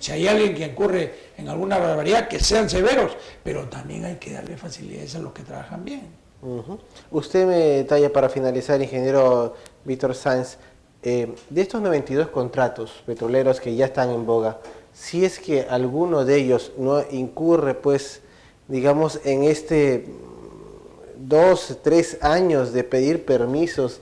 Si hay alguien que incurre en alguna barbaridad, que sean severos, pero también hay que darle facilidades a los que trabajan bien. Usted me detalla para finalizar, ingeniero Víctor Sáenz, de estos 92 contratos petroleros que ya están en boga, si es que alguno de ellos no incurre, pues, digamos, en 2, 3 años de pedir permisos,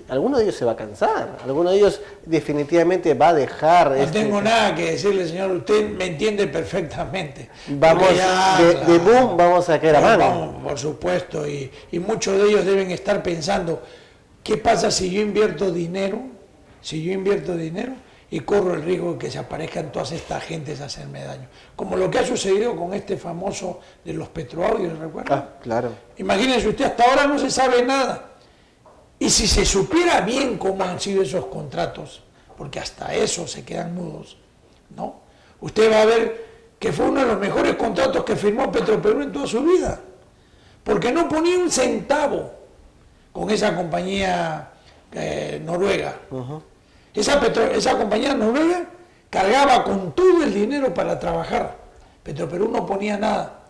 alguno de ellos se va a cansar, alguno de ellos definitivamente va a dejar. No tengo nada que decirle, señor, usted me entiende perfectamente. Vamos, de boom vamos a caer a mano. Vamos, por supuesto, y muchos de ellos deben estar pensando, ¿qué pasa si yo invierto dinero? Y corro el riesgo de que se aparezcan todas estas gentes a hacerme daño. Como lo que ha sucedido con este famoso de los petroaudios, ¿recuerda? Ah, claro. Imagínense usted, hasta ahora no se sabe nada. Y si se supiera bien cómo han sido esos contratos, porque hasta eso se quedan mudos, ¿no? Usted va a ver que fue uno de los mejores contratos que firmó Petroperú en toda su vida, porque no ponía un centavo con esa compañía noruega. Esa compañía noruega cargaba con todo el dinero para trabajar. Petroperú no ponía nada.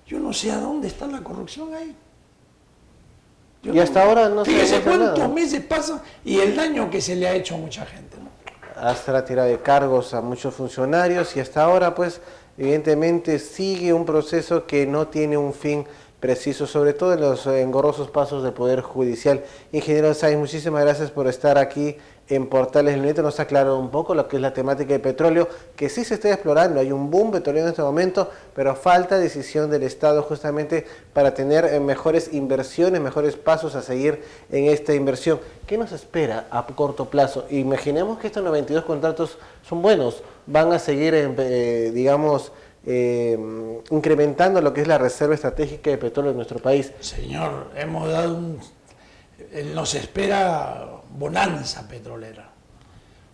Yo no sé a dónde está la corrupción ahí. Hasta ahora no se fíjese cuántos meses pasan y el daño que se le ha hecho a mucha gente, ¿no? Hasta la tirada de cargos a muchos funcionarios y hasta ahora, pues, evidentemente sigue un proceso que no tiene un fin preciso, sobre todo en los engorrosos pasos del Poder Judicial. Ingeniero Sáenz, muchísimas gracias por estar aquí en Portales del Neto. Nos ha aclarado un poco lo que es la temática de petróleo, que sí se está explorando, hay un boom petrolero en este momento, pero falta decisión del Estado justamente para tener mejores inversiones, mejores pasos a seguir en esta inversión. ¿Qué nos espera a corto plazo? Imaginemos que estos 92 contratos son buenos, van a seguir, incrementando lo que es la reserva estratégica de petróleo en nuestro país. Señor, hemos dado nos espera bonanza petrolera.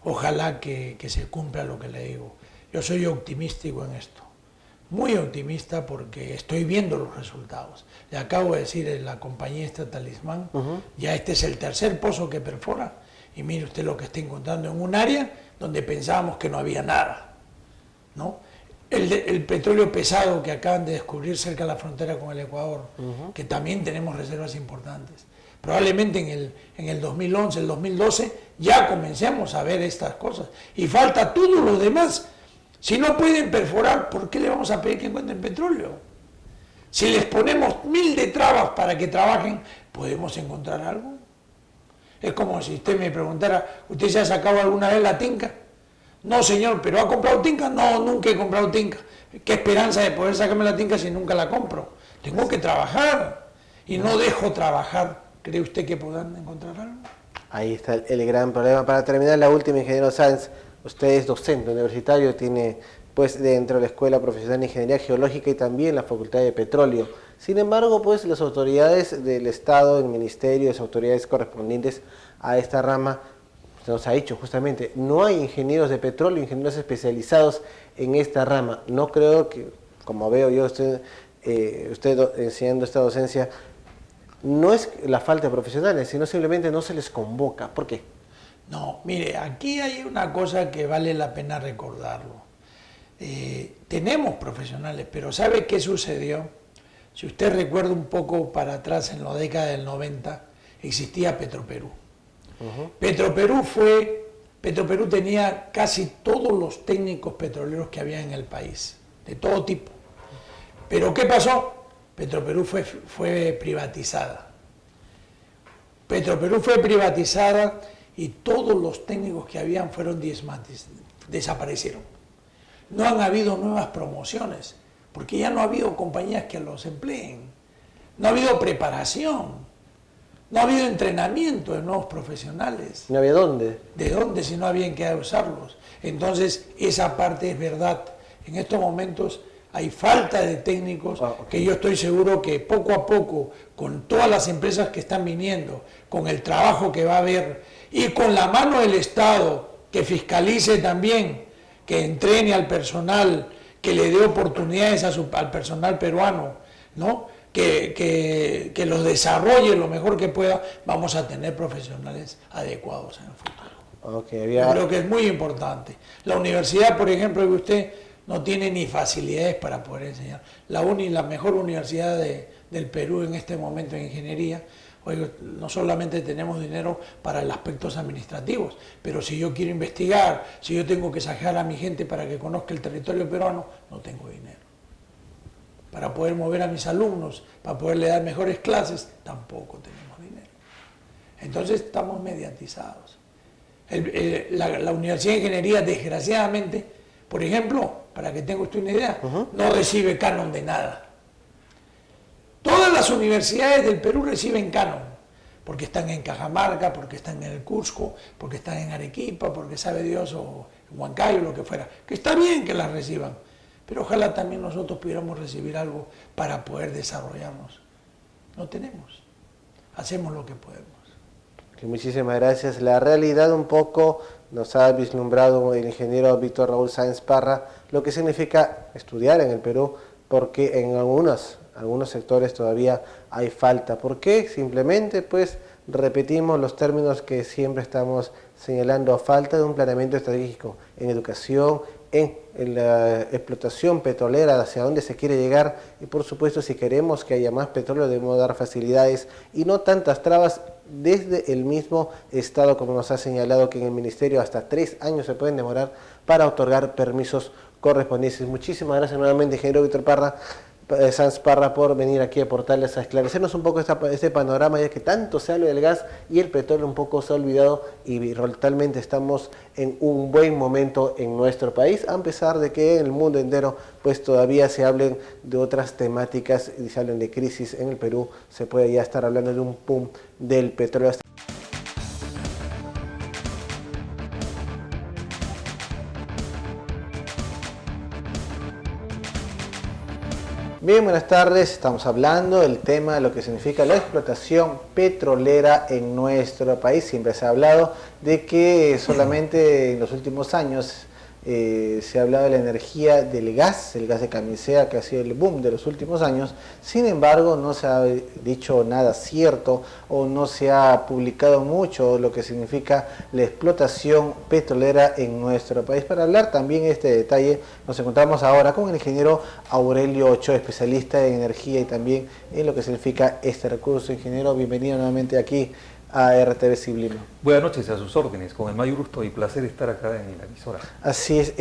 Ojalá que se cumpla lo que le digo. Yo soy optimístico en esto, muy optimista porque estoy viendo los resultados. Le acabo de decir, en la compañía esta Talismán, ya este es el tercer pozo que perfora y mire usted lo que está encontrando en un área donde pensábamos que no había nada, ¿no? El petróleo pesado que acaban de descubrir cerca de la frontera con el Ecuador, que también tenemos reservas importantes. Probablemente en el 2011, el 2012, ya comencemos a ver estas cosas. Y falta todo lo demás. Si no pueden perforar, ¿por qué le vamos a pedir que encuentren petróleo? Si les ponemos 1000 de trabas para que trabajen, ¿podemos encontrar algo? Es como si usted me preguntara, ¿usted se ha sacado alguna vez la tinca? No, señor, ¿pero ha comprado tinca? No, nunca he comprado tinca. ¿Qué esperanza de poder sacarme la tinca si nunca la compro? Tengo que trabajar y no dejo trabajar. ¿Cree usted que podrán encontrar algo? Ahí está el gran problema. Para terminar, la última, ingeniero Sáenz, usted es docente universitario, tiene pues dentro de la Escuela Profesional de Ingeniería Geológica y también la Facultad de Petróleo. Sin embargo, pues las autoridades del Estado, el Ministerio, las autoridades correspondientes a esta rama, nos ha dicho justamente, no hay ingenieros de petróleo, ingenieros especializados en esta rama. No creo que, como veo yo, usted enseñando esta docencia, no es la falta de profesionales, sino simplemente no se les convoca. ¿Por qué? No, mire, aquí hay una cosa que vale la pena recordarlo. Tenemos profesionales, pero ¿sabe qué sucedió? Si usted recuerda un poco para atrás, en la década del 90, existía Petroperú. Petroperú tenía casi todos los técnicos petroleros que había en el país, de todo tipo. Pero ¿qué pasó? Petroperú fue privatizada. Petroperú fue privatizada y todos los técnicos que habían fueron desaparecieron. No han habido nuevas promociones, porque ya no ha habido compañías que los empleen. No ha habido preparación. No ha habido entrenamiento de nuevos profesionales. ¿No había dónde? ¿De dónde si no había en qué usarlos? Entonces, esa parte es verdad. En estos momentos hay falta de técnicos que yo estoy seguro que poco a poco, con todas las empresas que están viniendo, con el trabajo que va a haber y con la mano del Estado que fiscalice también, que entrene al personal, que le dé oportunidades al personal peruano, ¿no? Que los desarrolle lo mejor que pueda, vamos a tener profesionales adecuados en el futuro. Okay, Yo creo que es muy importante. La universidad, por ejemplo, que usted no tiene ni facilidades para poder enseñar. La mejor universidad del Perú en este momento en ingeniería. Oiga, no solamente tenemos dinero para los aspectos administrativos, pero si yo quiero investigar, si yo tengo que sacar a mi gente para que conozca el territorio peruano, no tengo dinero. Para poder mover a mis alumnos, para poderle dar mejores clases, tampoco tenemos dinero. Entonces estamos mediatizados. La Universidad de Ingeniería, desgraciadamente, por ejemplo, para que tenga usted una idea, no recibe canon de nada. Todas las universidades del Perú reciben canon, porque están en Cajamarca, porque están en el Cusco, porque están en Arequipa, porque sabe Dios, o en Huancayo, lo que fuera. Que está bien que las reciban, pero ojalá también nosotros pudiéramos recibir algo para poder desarrollarnos. No tenemos. Hacemos lo que podemos. Muchísimas gracias. La realidad un poco nos ha vislumbrado el ingeniero Víctor Raúl Sáenz Parra, lo que significa estudiar en el Perú, porque en algunos sectores todavía hay falta. ¿Por qué? Simplemente pues repetimos los términos que siempre estamos señalando: falta de un planeamiento estratégico en educación, en la explotación petrolera, hacia dónde se quiere llegar, y por supuesto si queremos que haya más petróleo debemos dar facilidades y no tantas trabas desde el mismo Estado, como nos ha señalado que en el Ministerio hasta 3 años se pueden demorar para otorgar permisos correspondientes. Muchísimas gracias nuevamente, ingeniero Víctor Sáenz Parra, por venir aquí a aportarles, a esclarecernos un poco este panorama, ya que tanto se habla del gas y el petróleo un poco se ha olvidado, y totalmente estamos en un buen momento en nuestro país, a pesar de que en el mundo entero pues todavía se hablen de otras temáticas y se hablen de crisis. En el Perú se puede ya estar hablando de un boom del petróleo. Bien, buenas tardes. Estamos hablando del tema de lo que significa la explotación petrolera en nuestro país. Siempre se ha hablado de que solamente en los últimos años se ha hablado de la energía del gas, el gas de camisea, que ha sido el boom de los últimos años. Sin embargo, no se ha dicho nada cierto o no se ha publicado mucho lo que significa la explotación petrolera en nuestro país. Para hablar también de este detalle, nos encontramos ahora con el ingeniero Aurelio Ochoa, especialista en energía y también en lo que significa este recurso. Ingeniero, bienvenido nuevamente aquí a RTV Ciblima. Buenas noches, a sus órdenes, con el mayor gusto y placer estar acá en la emisora. Así es,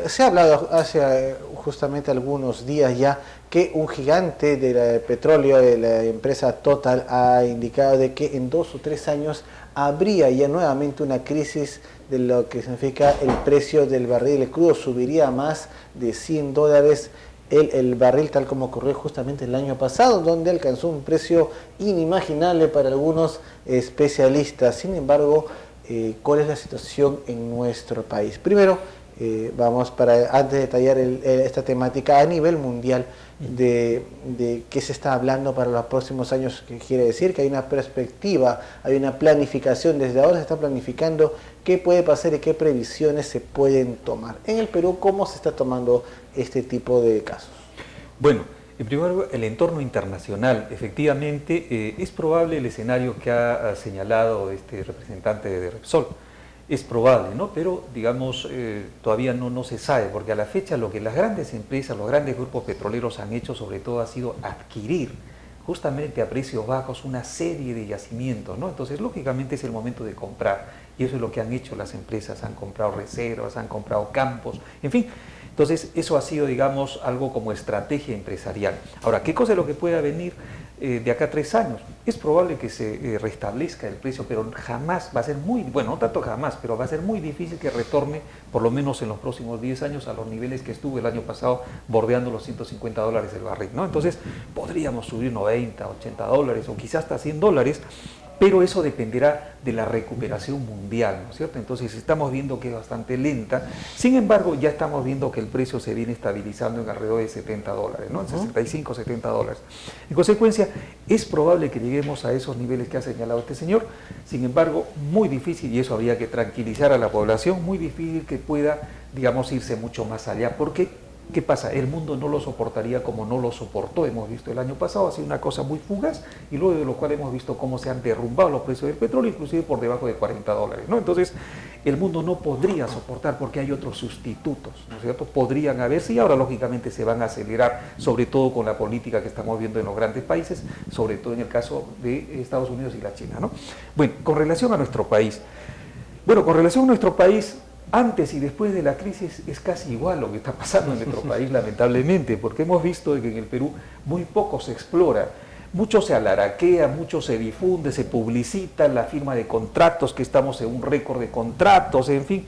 se ha hablado hace justamente algunos días ya que un gigante del petróleo de la empresa Total ha indicado de que en 2 o 3 años habría ya nuevamente una crisis de lo que significa el precio del barril de crudo, subiría a más de $100 el barril, tal como ocurrió justamente el año pasado, donde alcanzó un precio inimaginable para algunos especialistas. Sin embargo, ¿cuál es la situación en nuestro país? Primero, antes de detallar esta temática a nivel mundial, de qué se está hablando para los próximos años, que quiere decir que hay una perspectiva, hay una planificación, desde ahora se está planificando qué puede pasar y qué previsiones se pueden tomar. En el Perú, ¿cómo se está tomando este tipo de casos? Bueno, en primer lugar, el entorno internacional, efectivamente, es probable el escenario que ha señalado este representante de Repsol. Es probable, ¿no? Pero, digamos, todavía no se sabe, porque a la fecha lo que las grandes empresas, los grandes grupos petroleros han hecho sobre todo ha sido adquirir justamente a precios bajos una serie de yacimientos, ¿no? Entonces, lógicamente es el momento de comprar, y eso es lo que han hecho las empresas, han comprado reservas, han comprado campos, en fin. Entonces, eso ha sido, digamos, algo como estrategia empresarial. Ahora, ¿qué cosa es lo que pueda venir de acá a 3 años? Es probable que se restablezca el precio, pero jamás va a ser bueno, no tanto jamás, pero va a ser muy difícil que retorne, por lo menos en los próximos 10 años, a los niveles que estuvo el año pasado, bordeando los $150 el barril, ¿no? Entonces, podríamos subir $90, $80, o quizás hasta $100, pero eso dependerá de la recuperación mundial, ¿no es cierto? Entonces estamos viendo que es bastante lenta, sin embargo ya estamos viendo que el precio se viene estabilizando en alrededor de $70, ¿no? En 65, $70. En consecuencia, es probable que lleguemos a esos niveles que ha señalado este señor, sin embargo, muy difícil, y eso habría que tranquilizar a la población, muy difícil que pueda, digamos, irse mucho más allá, porque ¿qué pasa? El mundo no lo soportaría como no lo soportó, hemos visto el año pasado, ha sido una cosa muy fugaz, y luego de lo cual hemos visto cómo se han derrumbado los precios del petróleo, inclusive por debajo de $40, ¿no? Entonces, el mundo no podría soportar porque hay otros sustitutos, ¿no es cierto? Podrían haberse y ahora lógicamente se van a acelerar, sobre todo con la política que estamos viendo en los grandes países, sobre todo en el caso de Estados Unidos y la China, ¿no? Bueno, con relación a nuestro país, antes y después de la crisis es casi igual lo que está pasando en nuestro país, lamentablemente, porque hemos visto que en el Perú muy poco se explora. Mucho se alaraquea, mucho se difunde, se publicita la firma de contratos, que estamos en un récord de contratos, en fin.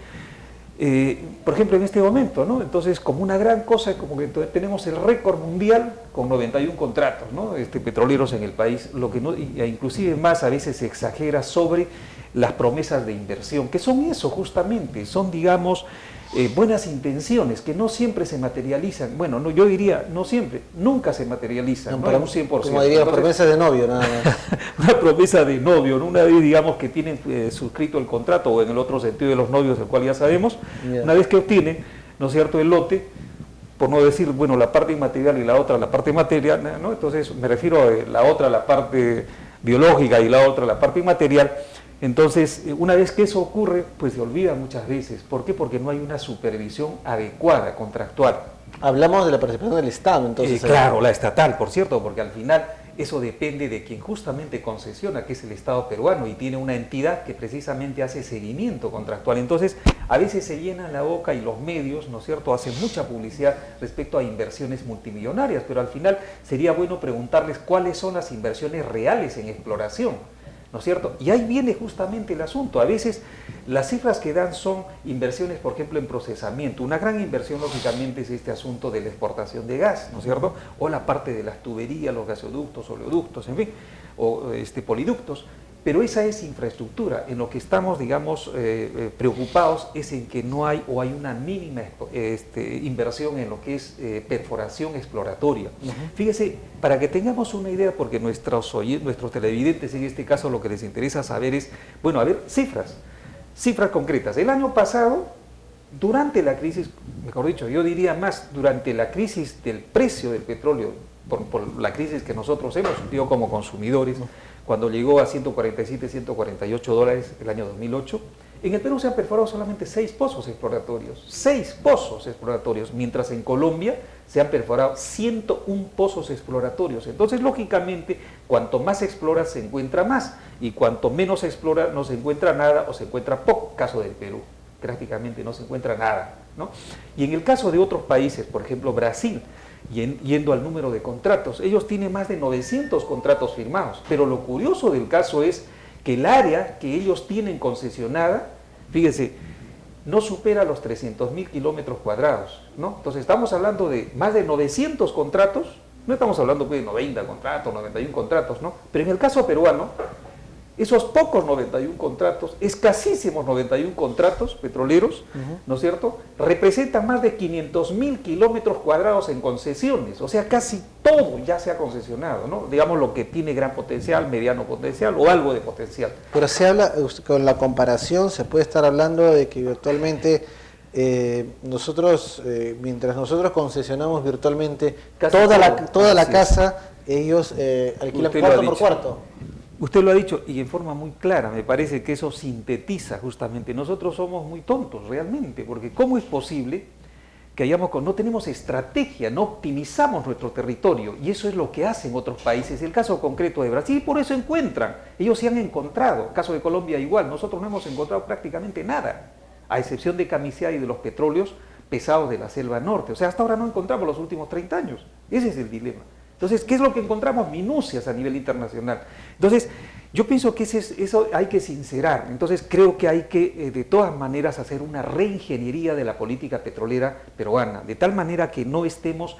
Por ejemplo, en este momento, ¿no? Entonces, como una gran cosa, como que tenemos el récord mundial con 91 contratos, ¿no? Petroleros en el país, lo que no, inclusive más a veces se exagera sobre las promesas de inversión, que son eso justamente, son, digamos, buenas intenciones que no siempre se materializan. Bueno, no, yo diría, no siempre, nunca se materializan, no, para un 100%. Como diría, promesa de novio, nada más. Una promesa de novio, ¿no? Una vez, digamos, que tienen suscrito el contrato, o en el otro sentido de los novios, el cual ya sabemos, una vez que obtienen, ¿no es cierto?, el lote, por no decir, bueno, la parte inmaterial y la otra, la parte material, ¿no? Entonces, me refiero a la otra, la parte biológica, y la otra, la parte inmaterial. Entonces, una vez que eso ocurre, pues se olvida muchas veces. ¿Por qué? Porque no hay una supervisión adecuada, contractual. Hablamos de la participación del Estado, entonces. Claro, la estatal, por cierto, porque al final eso depende de quien justamente concesiona, que es el Estado peruano, y tiene una entidad que precisamente hace seguimiento contractual. Entonces, a veces se llena la boca y los medios, ¿no es cierto?, hacen mucha publicidad respecto a inversiones multimillonarias, pero al final sería bueno preguntarles cuáles son las inversiones reales en exploración, ¿no es cierto? Y ahí viene justamente el asunto. A veces las cifras que dan son inversiones, por ejemplo, en procesamiento. Una gran inversión, lógicamente, es este asunto de la exportación de gas, ¿no es cierto? O la parte de las tuberías, los gasoductos, oleoductos, en fin, o poliductos. Pero esa es infraestructura. En lo que estamos, digamos, preocupados es en que no hay o hay una mínima inversión en lo que es perforación exploratoria. Fíjese, para que tengamos una idea, porque nuestros televidentes en este caso lo que les interesa saber es, bueno, a ver, cifras concretas. El año pasado, durante la crisis, mejor dicho, yo diría más, durante la crisis del precio del petróleo, por la crisis que nosotros hemos sentido como consumidores, cuando llegó a 147, 148 dólares el año 2008, en el Perú se han perforado solamente 6 pozos exploratorios, 6 pozos exploratorios, mientras en Colombia se han perforado 101 pozos exploratorios. Entonces, lógicamente, cuanto más se explora, se encuentra más, y cuanto menos se explora, no se encuentra nada o se encuentra poco. Caso del Perú, prácticamente no se encuentra nada, ¿no? Y en el caso de otros países, por ejemplo Brasil, yendo al número de contratos, ellos tienen más de 900 contratos firmados, pero lo curioso del caso es que el área que ellos tienen concesionada, fíjense, no supera los 300.000 kilómetros cuadrados, ¿no? Entonces estamos hablando de más de 900 contratos, no estamos hablando pues, de 90 contratos, 91 contratos, ¿no? Pero en el caso peruano, esos pocos 91 contratos, escasísimos 91 contratos petroleros, ¿no es cierto?, representan más de 500.000 kilómetros cuadrados en concesiones, o sea, casi todo ya se ha concesionado, ¿no? Digamos lo que tiene gran potencial, mediano potencial o algo de potencial. Pero se habla, con la comparación, se puede estar hablando de que virtualmente mientras nosotros concesionamos virtualmente casi toda la casa, ellos alquilan cuarto por cuarto. Usted lo ha dicho y en forma muy clara, me parece que eso sintetiza justamente. Nosotros somos muy tontos realmente, porque ¿cómo es posible que no tenemos estrategia, no optimizamos nuestro territorio? Y eso es lo que hacen otros países. El caso concreto de Brasil, por eso encuentran, ellos se han encontrado. El caso de Colombia igual, nosotros no hemos encontrado prácticamente nada, a excepción de Camisea y de los petróleos pesados de la selva norte. O sea, hasta ahora no encontramos los últimos 30 años. Ese es el dilema. Entonces, ¿qué es lo que encontramos? Minucias a nivel internacional. Entonces, yo pienso que eso hay que sincerar. Entonces, creo que hay que, de todas maneras, hacer una reingeniería de la política petrolera peruana, de tal manera que no estemos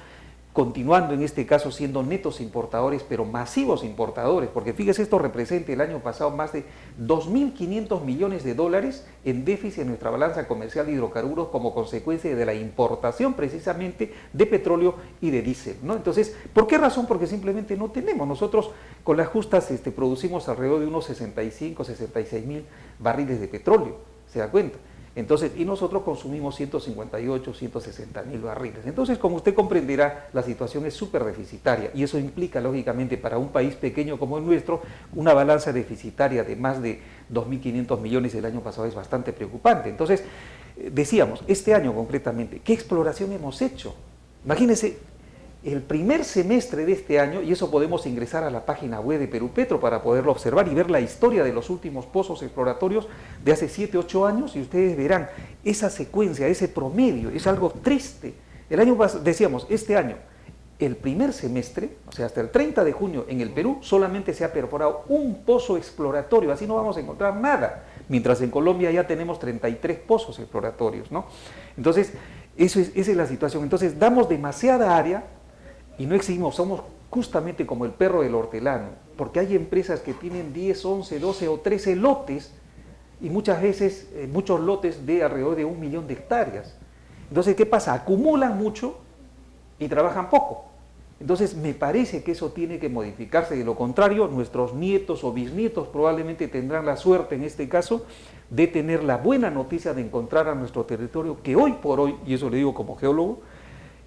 continuando en este caso siendo netos importadores, pero masivos importadores, porque fíjese, esto representa el año pasado más de 2.500 millones de dólares en déficit en nuestra balanza comercial de hidrocarburos como consecuencia de la importación precisamente de petróleo y de diésel, ¿no? Entonces, ¿por qué razón? Porque simplemente no tenemos. Nosotros con las justas producimos alrededor de unos 65, 66 mil barriles de petróleo, ¿se da cuenta? Entonces, y nosotros consumimos 158, 160 mil barriles. Entonces, como usted comprenderá, la situación es súper deficitaria y eso implica, lógicamente, para un país pequeño como el nuestro, una balanza deficitaria de más de 2.500 millones el año pasado es bastante preocupante. Entonces, decíamos, este año concretamente, ¿qué exploración hemos hecho? Imagínense, el primer semestre de este año, y eso podemos ingresar a la página web de Perupetro para poderlo observar y ver la historia de los últimos pozos exploratorios de hace 7, 8 años, y ustedes verán esa secuencia, ese promedio, es algo triste. El año pasado, decíamos, este año, el primer semestre, o sea, hasta el 30 de junio en el Perú, solamente se ha perforado un pozo exploratorio, así no vamos a encontrar nada, mientras en Colombia ya tenemos 33 pozos exploratorios, ¿no? Entonces, esa es la situación. Entonces, damos demasiada área y no exigimos, somos justamente como el perro del hortelano, porque hay empresas que tienen 10, 11, 12 o 13 lotes y muchas veces muchos lotes de alrededor de 1 millón de hectáreas. Entonces, ¿qué pasa? Acumulan mucho y trabajan poco. Entonces, me parece que eso tiene que modificarse, de lo contrario, nuestros nietos o bisnietos probablemente tendrán la suerte, en este caso, de tener la buena noticia de encontrar a nuestro territorio, que hoy por hoy, y eso le digo como geólogo,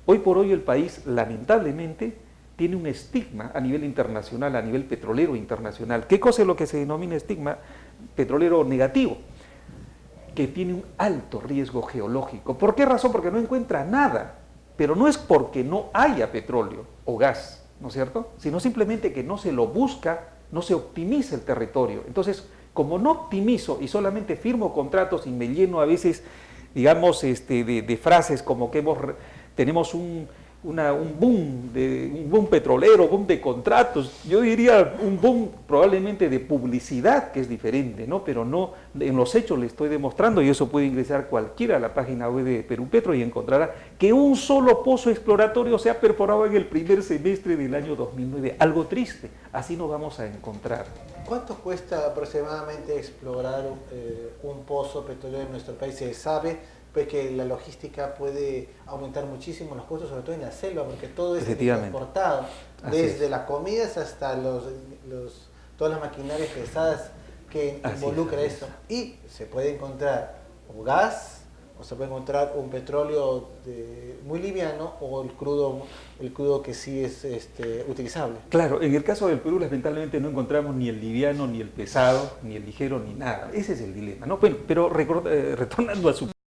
hoy por hoy el país, lamentablemente, tiene un estigma a nivel internacional, a nivel petrolero internacional. ¿Qué cosa es lo que se denomina estigma petrolero negativo? Que tiene un alto riesgo geológico. ¿Por qué razón? Porque no encuentra nada. Pero no es porque no haya petróleo o gas, ¿no es cierto? Sino simplemente que no se lo busca, no se optimiza el territorio. Entonces, como no optimizo y solamente firmo contratos y me lleno a veces, digamos, de frases como que tenemos un boom petrolero, boom de contratos, yo diría un boom probablemente de publicidad, que es diferente, ¿no? Pero no, en los hechos le estoy demostrando, y eso puede ingresar cualquiera a la página web de Perupetro y encontrará que un solo pozo exploratorio se ha perforado en el primer semestre del año 2009, algo triste, así nos vamos a encontrar. ¿Cuánto cuesta aproximadamente explorar un pozo petrolero en nuestro país? Se sabe pues que la logística puede aumentar muchísimo los costos, sobre todo en la selva, porque todo es transportado, desde las comidas hasta todas las maquinarias pesadas que involucra eso. Y se puede encontrar o gas, o se puede encontrar un petróleo muy liviano, o el crudo que sí es utilizable. Claro, en el caso del Perú lamentablemente no encontramos ni el liviano, ni el pesado, ni el ligero, ni nada. Ese es el dilema, ¿no? Bueno, pero retornando a su